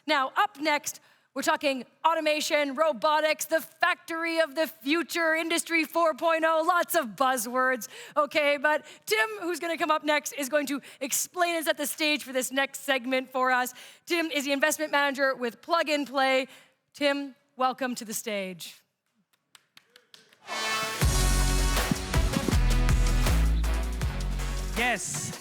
Now, up next, we're talking automation, robotics, the factory of the future, Industry 4.0, lots of buzzwords, okay? But Tim, who's gonna come up next, is going to explain and set the stage for this next segment for us. Tim is the investment manager with Plug and Play. Tim, welcome to the stage. Yes.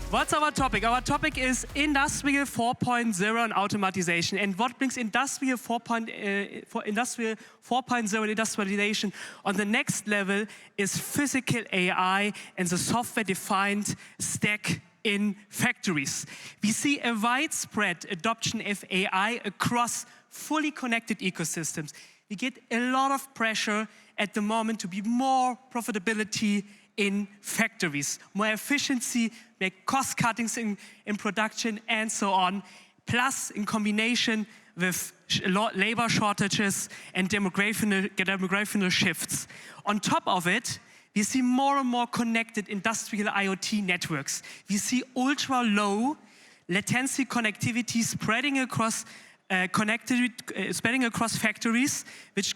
What's our topic? Our topic is Industrial 4.0 and automatization. And what brings Industrial 4.0 and industrialization on the next level is physical AI and the software-defined stack in factories. We see a widespread adoption of AI across fully connected ecosystems. We get a lot of pressure at the moment to be more profitability in factories, more efficiency, make cost cuttings in production, and so on. Plus, in combination with labor shortages and demographic shifts. On top of it, we see more and more connected industrial IoT networks. We see ultra-low latency connectivity spreading across factories, which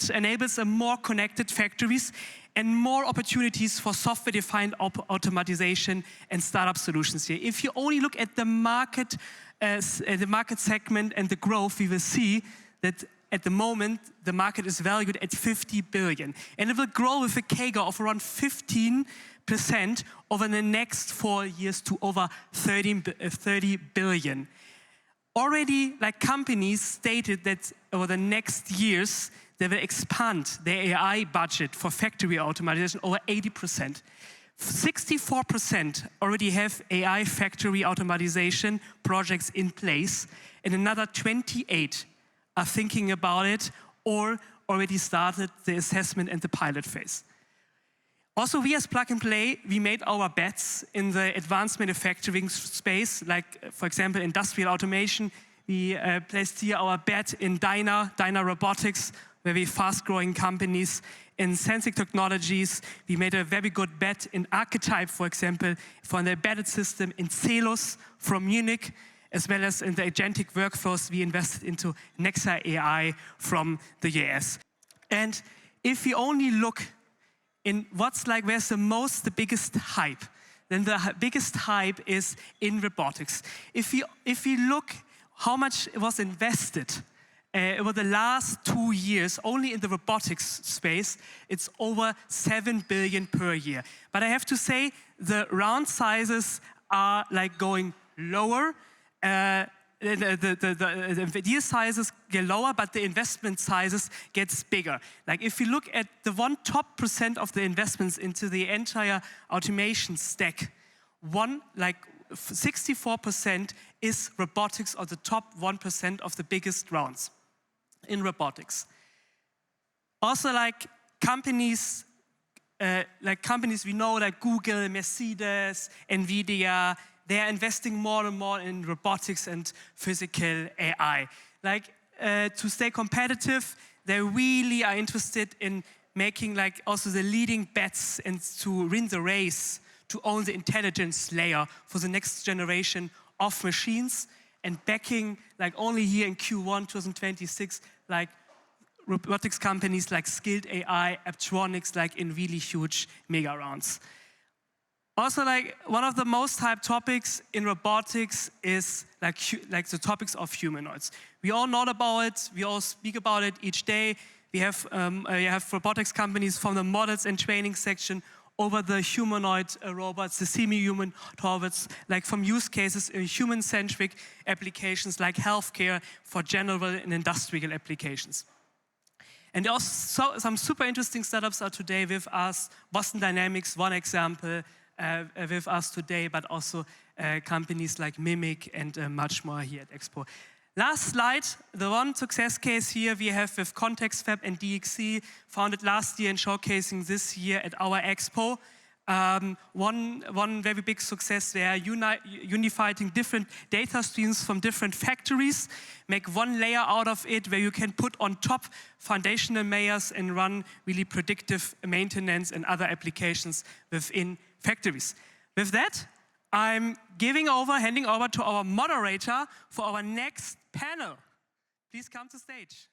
enables a more connected factories and more opportunities for software-defined automatization and startup solutions here. If you only look at the market segment and the growth, we will see that at the moment, the market is valued at 50 billion. And it will grow with a CAGR of around 15% over the next 4 years to over 30 billion. Already, companies stated that over the next years, they will expand their AI budget for factory automation over 80%. 64% already have AI factory automation projects in place, and another 28 are thinking about it or already started the assessment and the pilot phase. Also, we as Plug and Play, we made our bets in the advanced manufacturing space, like, for example, industrial automation. We placed here our bet in Dyna Robotics, very fast-growing companies. In sensing technologies, we made a very good bet in Archetype, for example, for an embedded system in Celus from Munich, as well as in the agentic workflows, we invested into Nexa AI from the US. And if we only look in where's the biggest hype, then the biggest hype is in robotics. If we look how much was invested over the last 2 years, only in the robotics space, it's over 7 billion per year. But I have to say, the round sizes are going lower. The deal sizes get lower, but the investment sizes gets bigger. If you look at the top 1% of the investments into the entire automation stack, 64% is robotics, or the top 1% of the biggest rounds in robotics. Also, companies we know, like Google, Mercedes, Nvidia, they are investing more and more in robotics and physical AI. To stay competitive, they really are interested in making also the leading bets and to win the race to own the intelligence layer for the next generation of machines, and backing only here in Q1 2026, robotics companies like Skilled AI, Aptronics, in really huge mega rounds. Also, one of the most hyped topics in robotics is the topics of humanoids. We all know about it. We all speak about it each day. We have robotics companies from the models and training section over the humanoid robots, the semi-human robots, from use cases in human-centric applications like healthcare for general and industrial applications. And also some super interesting startups are today with us. Boston Dynamics, one example, with us today, but also companies like Mimic and much more here at Expo. Last slide, the one success case here we have with ContextFab and DXC, founded last year and showcasing this year at our Expo. One very big success there, unifying different data streams from different factories, make one layer out of it where you can put on top foundational layers and run really predictive maintenance and other applications within factories. With that, I'm handing over to our moderator for our next panel. Please come to stage.